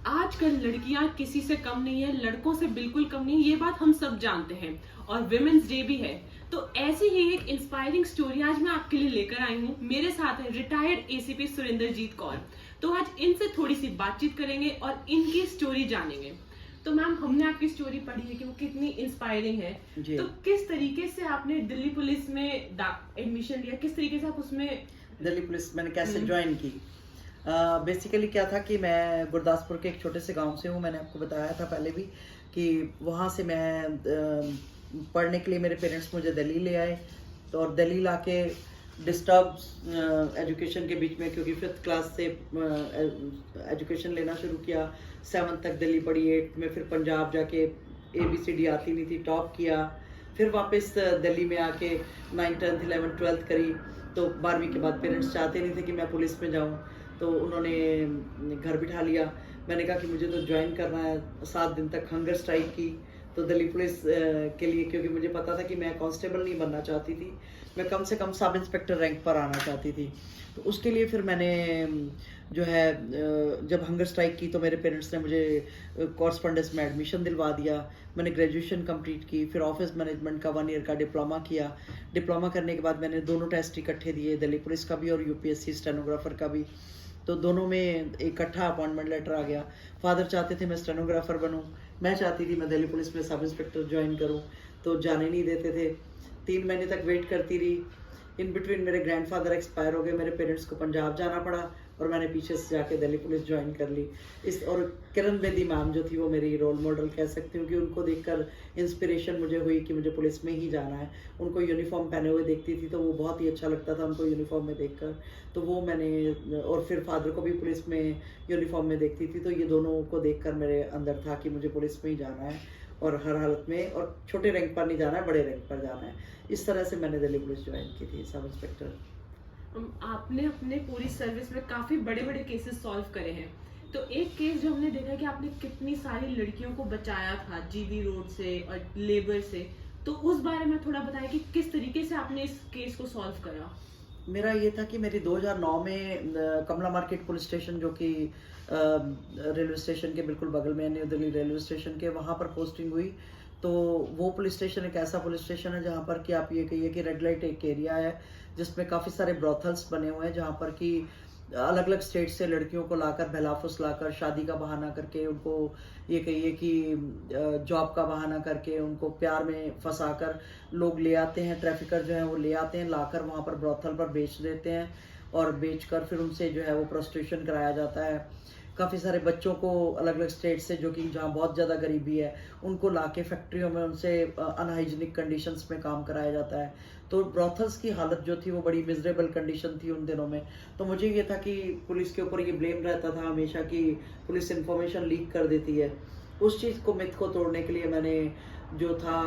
आजकल लड़कियां किसी से कम नहीं है, लड़कों से बिल्कुल कम नहीं, ये बात हम सब जानते हैं। और विमेंस डे भी है, तो ऐसी ही एक इंस्पायरिंग स्टोरी आज मैं आपके लिए लेकर आई हूँ। मेरे साथ है रिटायर्ड एसीपी सुरेंद्रजीत कौर। तो आज इनसे थोड़ी सी बातचीत करेंगे और इनकी स्टोरी जानेंगे। तो मैम, हमने आपकी स्टोरी पढ़ी है कि वो कितनी इंस्पायरिंग है। जी। तो किस तरीके से आपने दिल्ली पुलिस में एडमिशन लिया, किस तरीके से आप उसमें दिल्ली पुलिस मैंने कैसे हम्म। ज्वाइन की। बेसिकली क्या था कि मैं गुरदासपुर के एक छोटे से गांव से हूँ। मैंने आपको बताया था पहले भी कि वहाँ से मैं पढ़ने के लिए मेरे पेरेंट्स मुझे दिल्ली ले आए। तो और दिल्ली लाके डिस्टर्ब एजुकेशन के बीच में, क्योंकि 5th क्लास से एजुकेशन लेना शुरू किया, 7th तक दिल्ली पढ़ी, 8th में फिर पंजाब जाके ABCD आती नहीं थी, टॉप किया। फिर वापस दिल्ली में आके 9th 10th 11th 12th करी। तो 12वीं के बाद पेरेंट्स चाहते नहीं थे कि मैं पुलिस में जाऊं, तो उन्होंने घर बिठा लिया। मैंने कहा कि मुझे तो ज्वाइन करना है। 7 दिन तक हंगर स्ट्राइक की तो दिल्ली पुलिस के लिए, क्योंकि मुझे पता था कि मैं कांस्टेबल नहीं बनना चाहती थी, मैं कम से कम सब इंस्पेक्टर रैंक पर आना चाहती थी। तो उसके लिए फिर मैंने जो है जब हंगर स्ट्राइक की तो मेरे पेरेंट्स ने मुझे कॉरस्पॉन्डेंस में एडमिशन दिलवा दिया। मैंने ग्रेजुएशन कंप्लीट की, फिर ऑफिस मैनेजमेंट का 1 ईयर का डिप्लोमा किया। डिप्लोमा करने के बाद मैंने दोनों टेस्ट इकट्ठे दिए, दिल्ली पुलिस का भी और UPSC स्टेनोग्राफर का भी। तो दोनों में इकट्ठा अपॉइंटमेंट लेटर आ गया। फादर चाहते थे मैं स्टेनोग्राफर बनूं, मैं चाहती थी मैं दिल्ली पुलिस में सब इंस्पेक्टर ज्वाइन करूं, तो जाने नहीं देते थे। 3 महीने तक वेट करती रही। इन बिटवीन मेरे ग्रैंडफादर एक्सपायर हो गए, मेरे पेरेंट्स को पंजाब जाना पड़ा और मैंने पीछे से जाके दिल्ली पुलिस ज्वाइन कर ली। इस और किरण बेदी मैम जो थी वो मेरी रोल मॉडल कह सकती हूँ, कि उनको देखकर इंस्पिरेशन मुझे हुई कि मुझे पुलिस में ही जाना है। उनको यूनिफॉर्म पहने हुए देखती थी तो वो बहुत ही अच्छा लगता था उनको यूनिफॉर्म में देखकर। तो वो मैंने, और फिर फादर को भी पुलिस में यूनिफॉर्म में देखती थी, तो ये दोनों को देखकर मेरे अंदर था कि मुझे पुलिस में ही जाना है और हर हालत में, और छोटे रैंक पर नहीं जाना है, बड़े रैंक पर जाना है। इस तरह से मैंने दिल्ली पुलिस ज्वाइन की थी, सब इंस्पेक्टर। आपने अपने पूरी सर्विस में काफी बड़े बड़े केसेस सॉल्व करे हैं। तो एक केस जो हमने देखा कि आपने कितनी सारी लड़कियों को बचाया था GD रोड से और लेबर से, तो उस बारे में थोड़ा बताएं कि किस तरीके से आपने इस केस को सॉल्व करा। मेरा ये था कि मेरी 2009 में कमला मार्केट पुलिस स्टेशन, जो कि रेलवे स्टेशन के बिल्कुल बगल में, न्यू दिल्ली रेलवे स्टेशन के, वहाँ पर पोस्टिंग हुई। तो वो पुलिस स्टेशन एक ऐसा पुलिस स्टेशन है जहाँ पर कि आप ये कहिए कि रेड लाइट एक एरिया है, जिसमें काफ़ी सारे ब्रॉथल्स बने हुए हैं, जहाँ पर कि अलग अलग स्टेट से लड़कियों को लाकर, बहला फुसलाकर, शादी का बहाना करके, उनको ये कहिए कि जॉब का बहाना करके, उनको प्यार में फंसाकर लोग ले आते हैं। ट्रैफिकर जो है वो ले आते हैं, लाकर वहाँ पर ब्रॉथल पर बेच देते हैं, और बेचकर फिर उनसे जो है वो प्रोस्टिट्यूशन कराया जाता है। काफ़ी सारे बच्चों को अलग अलग स्टेट से, जो कि जहाँ बहुत ज़्यादा गरीबी है, उनको लाके फैक्ट्रियों में उनसे अनहाइजीनिक कंडीशंस में काम कराया जाता है। तो ब्रॉथल्स की हालत जो थी वो बड़ी मिजरेबल कंडीशन थी उन दिनों में। तो मुझे ये था कि पुलिस के ऊपर ये ब्लेम रहता था हमेशा कि पुलिस इंफॉर्मेशन लीक कर देती है। उस चीज़ को, मिथ को तोड़ने के लिए मैंने जो था,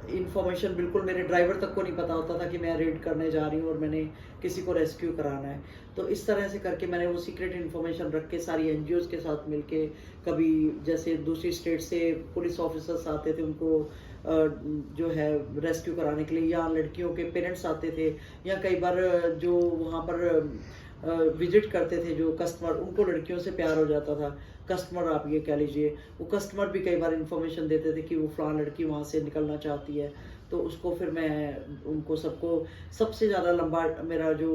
इन्फॉर्मेशन बिल्कुल मेरे ड्राइवर तक को नहीं पता होता था कि मैं रेड करने जा रही हूँ और मैंने किसी को रेस्क्यू कराना है। तो इस तरह से करके मैंने वो सीक्रेट इन्फॉर्मेशन रख के सारी NGOs के साथ मिलके, कभी जैसे दूसरी स्टेट से पुलिस ऑफिसर्स आते थे उनको जो है रेस्क्यू कराने के लिए, या लड़कियों के पेरेंट्स आते थे, या कई बार जो वहाँ पर विजिट करते थे जो कस्टमर, उनको लड़कियों से प्यार हो जाता था। कस्टमर आप ये कह लीजिए, वो कस्टमर भी कई बार इन्फॉर्मेशन देते थे कि वो फलां लड़की वहाँ से निकलना चाहती है। तो उसको फिर मैं उनको सबको, सबसे ज़्यादा लंबा मेरा जो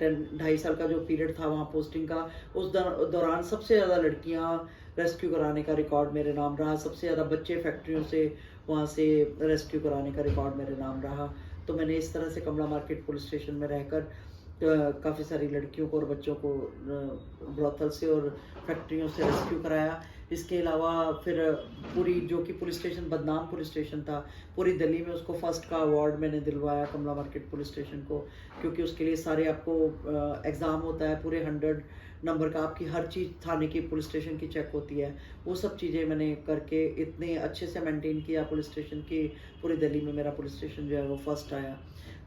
2.5 साल का जो पीरियड था वहाँ पोस्टिंग का, उस दौरान सबसे ज़्यादा लड़कियाँ रेस्क्यू कराने का रिकॉर्ड मेरे नाम रहा। सबसे ज़्यादा बच्चे फैक्ट्रियों से वहाँ से रेस्क्यू कराने का रिकॉर्ड मेरे नाम रहा। तो मैंने इस तरह से कमला मार्केट पुलिस स्टेशन में रहकर काफ़ी सारी लड़कियों को और बच्चों को ब्रॉथल से और फैक्ट्रियों से रेस्क्यू कराया। इसके अलावा फिर पूरी, जो कि पुलिस स्टेशन बदनाम पुलिस स्टेशन था, पूरी दिल्ली में उसको फर्स्ट का अवार्ड मैंने दिलवाया कमला मार्केट पुलिस स्टेशन को, क्योंकि उसके लिए सारे आपको एग्ज़ाम होता है पूरे 100 नंबर का, आपकी हर चीज़ थाने की, पुलिस स्टेशन की चेक होती है। वो सब चीज़ें मैंने करके इतने अच्छे से मेंटेन किया पुलिस स्टेशन की, पूरी दिल्ली में मेरा पुलिस स्टेशन जो है वो फर्स्ट आया।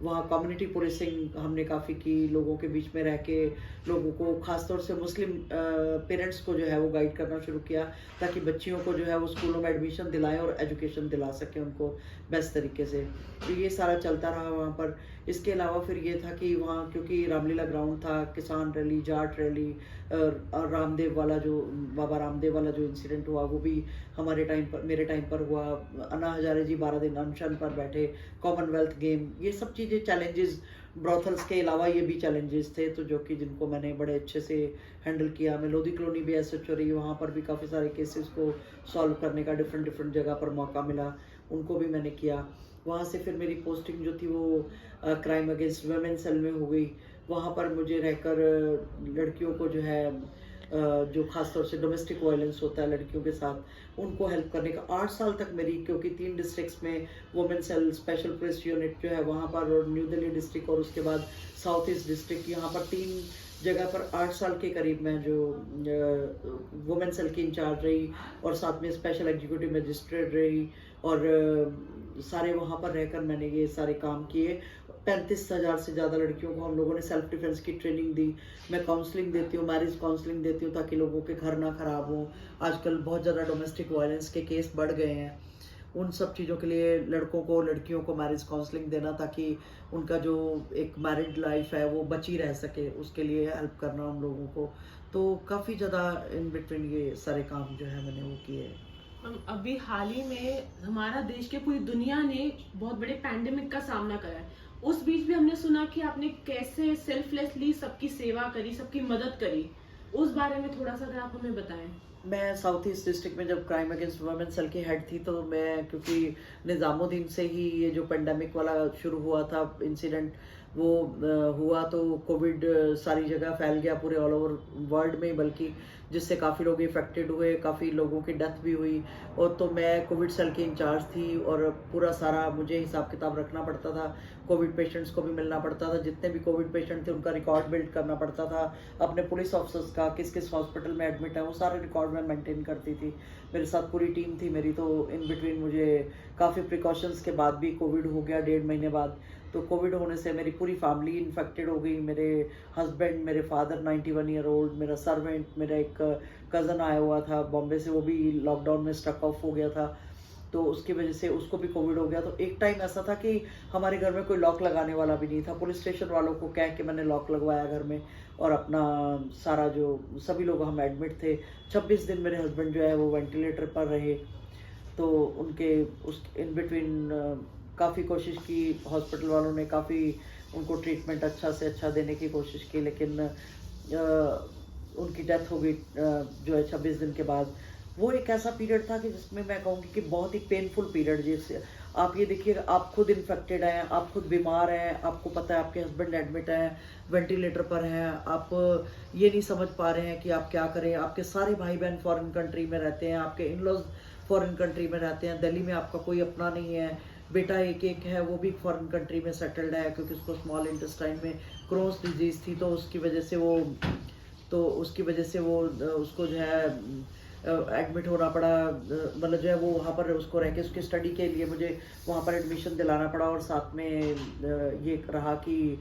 वहाँ कम्युनिटी पुलिसिंग हमने काफ़ी की, लोगों के बीच में रह के लोगों को, ख़ासतौर से मुस्लिम पेरेंट्स को जो है वो गाइड करना शुरू किया, ताकि बच्चियों को जो है वो स्कूलों में एडमिशन दिलाएं और एजुकेशन दिला सकें उनको बेस्ट तरीके से। तो ये सारा चलता रहा वहाँ पर। इसके अलावा फिर ये था कि वहाँ क्योंकि रामलीला ग्राउंड था, किसान रैली, जाट रैली, और रामदेव वाला जो, बाबा रामदेव वाला जो इंसिडेंट हुआ वो भी हमारे टाइम पर, मेरे टाइम पर हुआ। अन्ना हजारे जी 12 दिन अनशन पर बैठे, कॉमनवेल्थ गेम, ये सब चीज़ें चैलेंजेस, ब्रॉथल्स के अलावा ये भी चैलेंजेस थे, तो जो कि जिनको मैंने बड़े अच्छे से हैंडल किया। मैं लोधी कॉलोनी भी एसएचओ रही, वहाँ पर भी काफ़ी सारे केसेस को सॉल्व करने का डिफरेंट डिफरेंट जगह पर मौका मिला, उनको भी मैंने किया। वहाँ से फिर मेरी पोस्टिंग जो थी वो क्राइम अगेंस्ट वुमेन सेल में हो गई। वहाँ पर मुझे रहकर लड़कियों को जो है जो खासतौर से डोमेस्टिक वायलेंस होता है लड़कियों के साथ, उनको हेल्प करने का 8 साल तक मेरी, क्योंकि 3 डिस्ट्रिक्ट्स में women cell special police unit जो है वहाँ पर, और न्यू दिल्ली डिस्ट्रिक्ट और उसके बाद साउथ ईस्ट डिस्ट्रिक्ट, यहाँ पर 3 जगह पर 8 साल के करीब मैं जो वुमेन सेल की इंचार्ज रही, और साथ में स्पेशल एग्जीक्यूटिव मजिस्ट्रेट रही, और सारे वहाँ पर रहकर मैंने ये सारे काम किए। 35,000 से ज़्यादा लड़कियों को हम लोगों ने सेल्फ डिफेंस की ट्रेनिंग दी। मैं काउंसलिंग देती हूँ, मैरिज काउंसलिंग देती हूँ, ताकि लोगों के घर ना खराब हों। आजकल बहुत ज़्यादा डोमेस्टिक वायलेंस के केस बढ़ गए हैं, उन सब चीज़ों के लिए लड़कों को, लड़कियों को मैरिज काउंसलिंग देना, ताकि उनका जो एक मैरिड लाइफ है वो बची रह सके, उसके लिए हेल्प करना उन लोगों को। तो काफ़ी ज़्यादा इन बिटवीन ये सारे काम जो है मैंने वो किए। अभी हाल ही में हमारा देश के, पूरी दुनिया ने बहुत बड़े पैंडेमिक का सामना करा है। उस बीच भी हमने सुना कि आपने कैसे सेल्फलेसली सबकी सेवा करी, सबकी मदद करी। उस बारे में थोड़ा सा अगर आप हमें बताएं। मैं साउथ ईस्ट डिस्ट्रिक्ट में जब क्राइम अगेंस्ट वुमेन सेल की हेड थी, तो मैं, क्योंकि निज़ामुद्दीन से ही ये जो पेंडेमिक वाला शुरू हुआ था इंसिडेंट, वो हुआ, तो कोविड सारी जगह फैल गया, पूरे ऑल ओवर वर्ल्ड में, बल्कि जिससे काफ़ी लोग इफेक्टेड हुए, काफ़ी लोगों की डेथ भी हुई। और तो मैं कोविड सेल की इंचार्ज थी, और पूरा सारा मुझे हिसाब किताब रखना पड़ता था। कोविड पेशेंट्स को भी मिलना पड़ता था, जितने भी कोविड पेशेंट थे उनका रिकॉर्ड बिल्ड करना पड़ता था। अपने पुलिस ऑफिसर्स का, किस किस हॉस्पिटल में एडमिट है, वो सारे रिकॉर्ड मैं मेंटेन करती थी। मेरे साथ पूरी टीम थी मेरी। तो इन बिटवीन मुझे काफ़ी प्रिकॉशंस के बाद भी कोविड हो गया 1.5 महीने बाद। तो कोविड होने से मेरी पूरी फैमिली इन्फेक्टेड हो गई। मेरे हस्बैंड, मेरे फादर 91 ईयर ओल्ड, मेरा सर्वेंट, मेरा एक कज़न आया हुआ था बॉम्बे से, वो भी लॉकडाउन में स्टक ऑफ हो गया था, तो उसकी वजह से उसको भी कोविड हो गया। तो एक टाइम ऐसा था कि हमारे घर में कोई लॉक लगाने वाला भी नहीं था। पुलिस स्टेशन वालों को कह के मैंने लॉक लगवाया घर में, और अपना सारा जो सभी लोग हम एडमिट थे। 26 दिन मेरे हस्बैंड जो है वो वेंटिलेटर पर रहे। तो उनके उस इन बिटवीन काफ़ी कोशिश की, हॉस्पिटल वालों ने काफ़ी उनको ट्रीटमेंट अच्छा से अच्छा देने की कोशिश की, लेकिन उनकी डेथ हो गई जो है 26 दिन के बाद। वो एक ऐसा पीरियड था कि जिसमें मैं कहूँगी कि बहुत ही पेनफुल पीरियड। जैसे आप ये देखिए, आप खुद इन्फेक्टेड हैं, आप खुद बीमार हैं, आपको पता है आपके हस्बैंड एडमिट हैं, वेंटिलेटर पर हैं, आप ये नहीं समझ पा रहे हैं कि आप क्या करें। आपके सारे भाई बहन फॉरेन कंट्री में रहते हैं, आपके इन लॉज फॉरेन कंट्री में रहते हैं, दिल्ली में आपका कोई अपना नहीं है। बेटा एक है, वो भी फॉरेन कंट्री में सेटल्ड है, क्योंकि उसको स्मॉल इंटेस्टाइन में क्रोन्स डिजीज थी, तो उसकी वजह से वो उसको जो है एडमिट होना पड़ा। मतलब जो है वो वहाँ पर उसको रह के उसकी स्टडी के लिए मुझे वहाँ पर एडमिशन दिलाना पड़ा, और साथ में ये रहा कि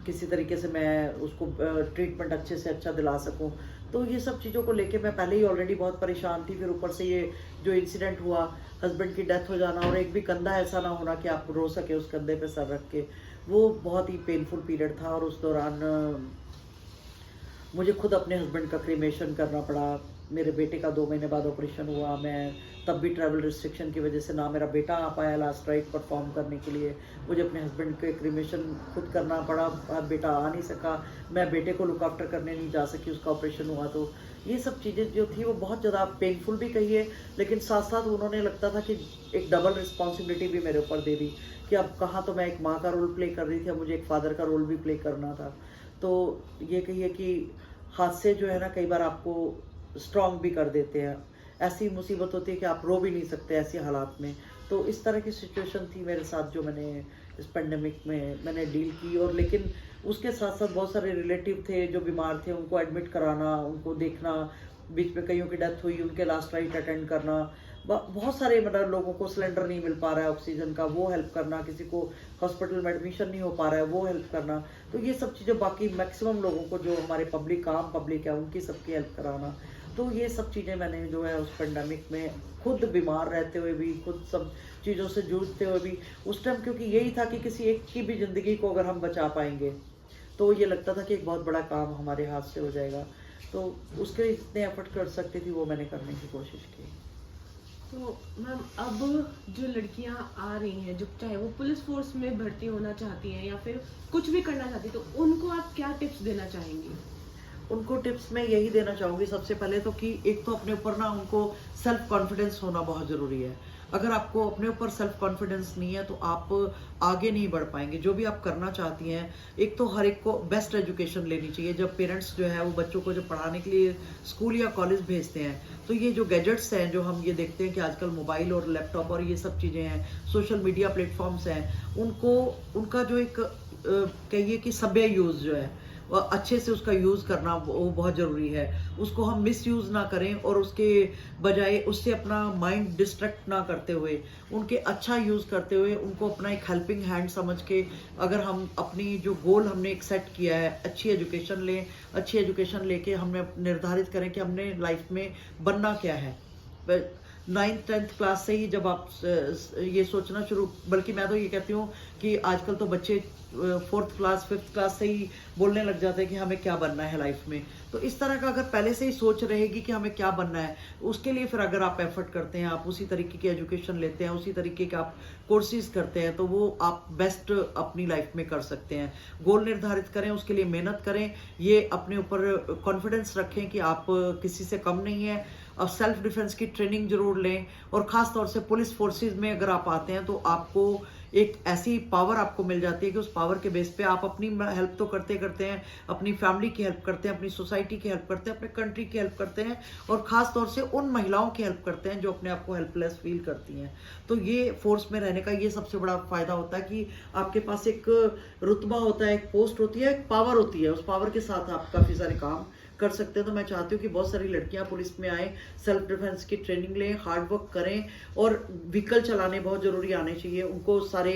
किसी तरीके से मैं उसको ट्रीटमेंट अच्छे से अच्छा दिला सकूं। तो ये सब चीज़ों को लेके मैं पहले ही ऑलरेडी बहुत परेशान थी, फिर ऊपर से ये जो इंसिडेंट हुआ, हस्बैंड की डेथ हो जाना, और एक भी कंधा ऐसा ना होना कि आप रो सके उस कंधे पे सर रख के, वो बहुत ही पेनफुल पीरियड था। और उस दौरान मुझे खुद अपने हस्बैंड का क्रीमेशन करना पड़ा। मेरे बेटे का 2 महीने बाद ऑपरेशन हुआ। मैं तब भी ट्रैवल रिस्ट्रिक्शन की वजह से ना मेरा बेटा आ पाया लास्ट राइट परफॉर्म करने के लिए, मुझे अपने हस्बैंड के क्रीमेशन खुद करना पड़ा। बेटा आ नहीं सका, मैं बेटे को लुक आफ्टर करने नहीं जा सकी, उसका ऑपरेशन हुआ। तो ये सब चीज़ें जो थी वो बहुत ज़्यादा पेनफुल भी कही है, लेकिन साथ साथ उन्होंने लगता था कि एक डबल रिस्पॉन्सिबिलिटी भी मेरे ऊपर दे दी कि अब कहाँ तो मैं एक माँ का रोल प्ले कर रही थी, अब मुझे एक फादर का रोल भी प्ले करना था। तो ये कहिए कि हादसे जो है ना, कई बार आपको स्ट्रॉन्ग भी कर देते हैं। ऐसी मुसीबत होती है कि आप रो भी नहीं सकते ऐसे हालात में। तो इस तरह की सिचुएशन थी मेरे साथ जो मैंने इस पेंडेमिक में मैंने डील की। और लेकिन उसके साथ साथ बहुत सारे रिलेटिव थे जो बीमार थे, उनको एडमिट कराना, उनको देखना, बीच में कईयों की डेथ हुई, उनके लास्ट राइट अटेंड करना, बहुत सारे मतलब लोगों को सिलेंडर नहीं मिल पा रहा है ऑक्सीजन का, वो हेल्प करना, किसी को हॉस्पिटल में एडमिशन नहीं हो पा रहा है, वो हेल्प करना। तो ये सब चीज़ें बाकी मैक्सिमम लोगों को जो हमारे पब्लिक आम पब्लिक है उनकी सबकी हेल्प कराना। तो ये सब चीज़ें मैंने जो है उस पेंडेमिक में खुद बीमार रहते हुए भी, खुद सब चीज़ों से जूझते हुए भी उस टाइम, क्योंकि यही था कि किसी एक की भी ज़िंदगी को अगर हम बचा पाएंगे तो ये लगता था कि एक बहुत बड़ा काम हमारे हाथ से हो जाएगा। तो उसके लिए जितने एफर्ट कर सकती थी वो मैंने करने की कोशिश की। तो मैम अब जो लड़कियां आ रही हैं, जो चाहे वो पुलिस फोर्स में भर्ती होना चाहती हैं या फिर कुछ भी करना चाहती हैं, तो उनको आप क्या टिप्स देना चाहेंगी? उनको टिप्स मैं यही देना चाहूँगी सबसे पहले तो कि एक तो अपने ऊपर ना उनको सेल्फ कॉन्फिडेंस होना बहुत ज़रूरी है। अगर आपको अपने ऊपर सेल्फ कॉन्फिडेंस नहीं है तो आप आगे नहीं बढ़ पाएंगे। जो भी आप करना चाहती हैं, एक तो हर एक को बेस्ट एजुकेशन लेनी चाहिए। जब पेरेंट्स जो है वो बच्चों को जब पढ़ाने के लिए स्कूल या कॉलेज भेजते हैं तो ये जो गैजेट्स हैं, जो हम ये देखते हैं कि आजकल मोबाइल और लैपटॉप और ये सब चीज़ें हैं, सोशल मीडिया प्लेटफॉर्म्स हैं, उनको उनका जो एक कहिए कि सभ्य यूज़ जो है वो अच्छे से उसका यूज़ करना वो बहुत ज़रूरी है। उसको हम मिस यूज़ ना करें और उसके बजाय उससे अपना माइंड डिस्ट्रैक्ट ना करते हुए उनके अच्छा यूज़ करते हुए उनको अपना एक हेल्पिंग हैंड समझ के, अगर हम अपनी जो गोल हमने एक सेट किया है, अच्छी एजुकेशन लें, अच्छी एजुकेशन लेके हमने निर्धारित करें कि हमने लाइफ में बनना क्या है। 9th-10th क्लास से ही जब आप ये सोचना शुरू, बल्कि मैं तो ये कहती हूँ कि आजकल तो बच्चे 4th क्लास 5th क्लास से ही बोलने लग जाते हैं कि हमें क्या बनना है लाइफ में। तो इस तरह का अगर पहले से ही सोच रहेगी कि हमें क्या बनना है, उसके लिए फिर अगर आप एफर्ट करते हैं, आप उसी तरीके की एजुकेशन लेते हैं, उसी तरीके के आप कोर्सेज करते हैं, तो वो आप बेस्ट अपनी लाइफ में कर सकते हैं। गोल निर्धारित करें, उसके लिए मेहनत करें, ये अपने ऊपर कॉन्फिडेंस रखें कि आप किसी से कम नहीं है। और सेल्फ डिफेंस की ट्रेनिंग जरूर लें, और ख़ास तौर से पुलिस फोर्सेस में अगर आप आते हैं तो आपको एक ऐसी पावर आपको मिल जाती है कि उस पावर के बेस पे आप अपनी हेल्प तो करते करते हैं, अपनी फैमिली की हेल्प करते हैं, अपनी सोसाइटी की हेल्प करते हैं, अपने कंट्री की हेल्प करते हैं, और ख़ास तौर से उन महिलाओं की हेल्प करते हैं जो अपने आप को हेल्पलेस फील करती हैं। तो ये फोर्स में रहने का ये सबसे बड़ा फ़ायदा होता है कि आपके पास एक रुतबा होता है, एक पोस्ट होती है, एक पावर होती है। उस पावर के साथ आप काफ़ी सारे काम कर सकते हैं। तो मैं चाहती हूँ कि बहुत सारी लड़कियां पुलिस में आए, सेल्फ डिफेंस की ट्रेनिंग लें, हार्ड वर्क करें, और व्हीकल चलाने बहुत ज़रूरी आने चाहिए उनको, सारे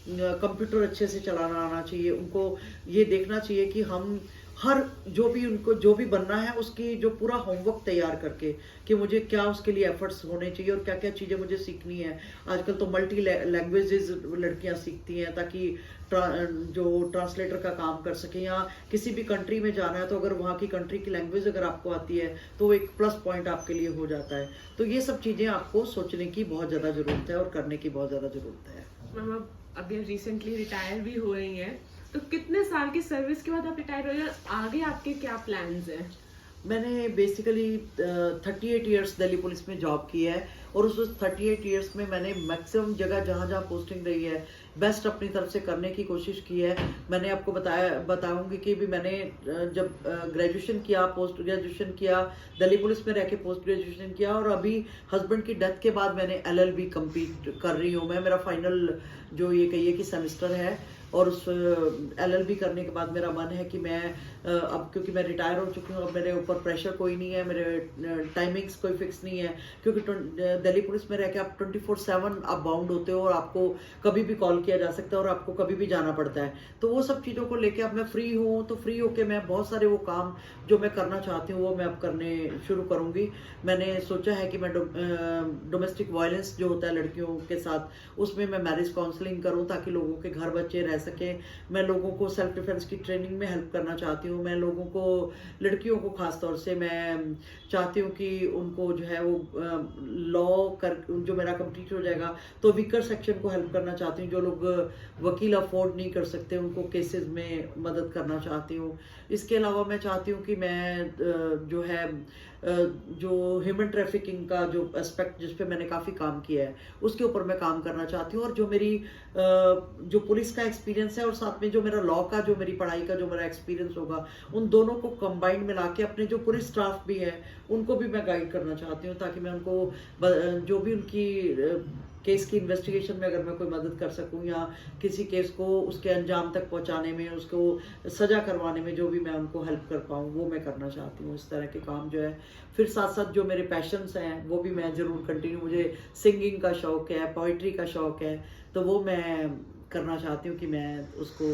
कंप्यूटर अच्छे से चलाना आना चाहिए उनको। ये देखना चाहिए कि हम हर जो भी उनको जो भी बनना है उसकी जो पूरा होमवर्क तैयार करके कि मुझे क्या उसके लिए एफर्ट्स होने चाहिए और क्या क्या चीज़ें मुझे सीखनी है। आजकल तो मल्टी लैंग्वेजेस लड़कियां सीखती हैं ताकि जो ट्रांसलेटर का काम कर सकें, या किसी भी कंट्री में जाना है तो अगर वहाँ की कंट्री की लैंग्वेज अगर आपको आती है तो वो एक प्लस पॉइंट आपके लिए हो जाता है। तो ये सब चीज़ें आपको सोचने की बहुत ज़्यादा ज़रूरत है और करने की बहुत ज़्यादा ज़रूरत है। मैम अब अभी रिसेंटली रिटायर भी हो रही हैं, तो कितने साल की सर्विस के बाद आप रिटायर हो रही हैं, आगे आपके क्या प्लान्स हैं? मैंने बेसिकली 38 इयर्स दिल्ली पुलिस में जॉब की है, और उस 38 इयर्स में मैंने मैक्सिमम जगह जहाँ जहाँ पोस्टिंग रही है बेस्ट अपनी तरफ से करने की कोशिश की है। मैंने आपको बताऊंगी कि भी मैंने जब ग्रेजुएशन किया, पोस्ट ग्रेजुएशन किया, दिल्ली पुलिस में रह के पोस्ट ग्रेजुएशन किया, और अभी हस्बैंड की डेथ के बाद मैंने LLB कंप्लीट कर रही हूँ। मैं मेरा फाइनल जो ये कहिए कि सेमेस्टर है, और उस LLB करने के बाद मेरा मन है कि मैं अब क्योंकि मैं रिटायर हो चुकी हूँ, अब मेरे ऊपर प्रेशर कोई नहीं है, मेरे टाइमिंग्स कोई फिक्स नहीं है, क्योंकि दिल्ली पुलिस में रह के आप 24/7 आप बाउंड होते हो, और आपको कभी भी कॉल किया जा सकता है और आपको कभी भी जाना पड़ता है। तो वो सब चीज़ों को लेके अब मैं फ्री हूँ, तो फ्री होके मैं बहुत सारे वो काम जो मैं करना चाहती हूँ वो मैं अब करने शुरू करूँगी। मैंने सोचा है कि मैं डोमेस्टिक वायलेंस जो होता है लड़कियों के साथ, उसमें मैं मैरिज काउंसलिंग करूँ ताकि लोगों के घर बच्चे रह सके। मैं लोगों को सेल्फ डिफेंस की ट्रेनिंग में हेल्प करना चाहती हूँ। मैं लोगों को, लड़कियों को खास तौर से मैं चाहती हूँ कि उनको जो है वो लॉ कर जो मेरा कंप्लीट हो जाएगा तो वीकर सेक्शन को हेल्प करना चाहती हूँ। जो लोग वकील अफोर्ड नहीं कर सकते उनको केसेस में मदद करना चाहती हूँ। इसके अलावा मैं चाहती हूँ कि मैं जो है जो ह्यूमन ट्रैफिकिंग का जो एस्पेक्ट जिस पे मैंने काफ़ी काम किया है उसके ऊपर मैं काम करना चाहती हूँ। और जो मेरी जो पुलिस का एक्सपीरियंस है और साथ में जो मेरा लॉ का, जो मेरी पढ़ाई का जो मेरा एक्सपीरियंस होगा, उन दोनों को कंबाइन मिला के अपने जो पुलिस स्टाफ भी है उनको भी मैं गाइड करना चाहती हूँ, ताकि मैं उनको जो भी उनकी केस की इन्वेस्टिगेशन में अगर मैं कोई मदद कर सकूं या किसी केस को उसके अंजाम तक पहुंचाने में, उसको सजा करवाने में जो भी मैं उनको हेल्प कर पाऊं वो मैं करना चाहती हूँ, इस तरह के काम जो है। फिर साथ साथ जो मेरे पैशंस हैं वो भी मैं ज़रूर कंटिन्यू, मुझे सिंगिंग का शौक़ है, पोइट्री का शौक़ है, तो वो मैं करना चाहती हूँ कि मैं उसको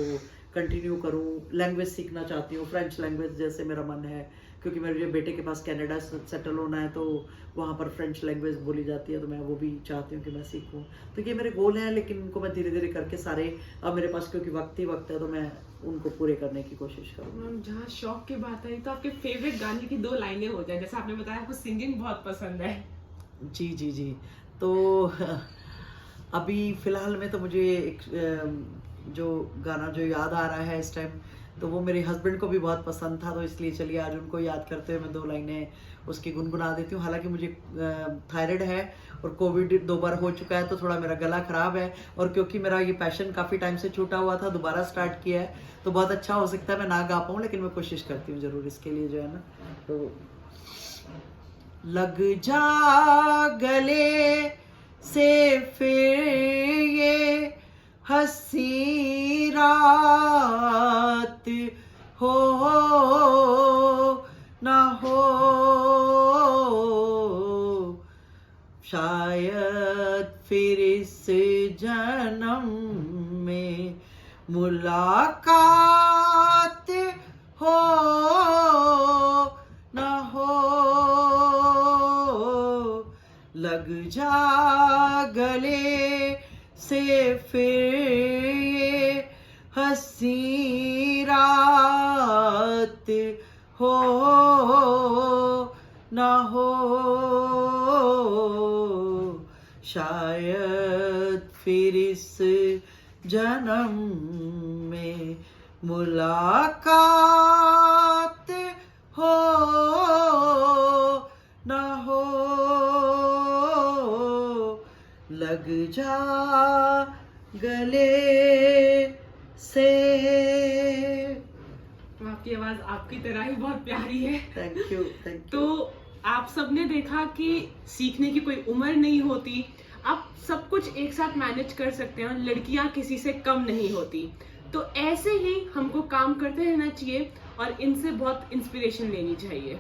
कंटिन्यू करूँ। लैंग्वेज सीखना चाहती हूँ, फ्रेंच लैंग्वेज जैसे मेरा मन है, क्योंकि मेरे बेटे के पास कनाडा सेटल होना है, तो वहाँ पर फ्रेंच लैंग्वेज बोली जाती है, तो मैं वो भी चाहती हूँ कि मैं सीखूँ। तो ये मेरे गोल हैं, लेकिन उनको मैं धीरे धीरे करके सारे, अब मेरे पास क्योंकि वक्त ही वक्त है, तो मैं उनको पूरे करने की कोशिश करूँगी। मैम जहाँ शौक की बात आई तो आपके फेवरेट गाने की 2 लाइनें हो जाए, जैसे आपने बताया आपको सिंगिंग बहुत पसंद है। जी जी जी। तो अभी फिलहाल में तो मुझे एक जो गाना जो याद आ रहा है इस टाइम, तो वो मेरे हस्बैंड को भी बहुत पसंद था, तो इसलिए चलिए आज उनको याद करते हुए मैं 2 लाइनें उसकी गुनगुना देती हूँ। हालांकि मुझे थायराइड है और कोविड 2 बार हो चुका है, तो थोड़ा मेरा गला खराब है, और क्योंकि मेरा ये पैशन काफ़ी टाइम से छूटा हुआ था, दोबारा स्टार्ट किया है, तो बहुत अच्छा हो सकता है मैं ना गा पाऊँ, लेकिन मैं कोशिश करती हूँ ज़रूर इसके लिए जो है ना। तो लग जा गले से फिर ये हंसी रात हो ना हो, शायद फिर इस जन्म में मुलाकात हो ना हो। लग जा गले से फिर ये हंसी रात हो ना हो, शायद फिर इस जन्म में मुलाकात हो ना हो। लग जा गले से। आपकी आवाज आपकी तरह ही बहुत प्यारी है। Thank you thank you. तो आप सबने देखा कि सीखने की कोई उम्र नहीं होती, आप सब कुछ एक साथ मैनेज कर सकते हैं, और लड़कियां किसी से कम नहीं होती। तो ऐसे ही हमको काम करते रहना चाहिए और इनसे बहुत इंस्पिरेशन लेनी चाहिए।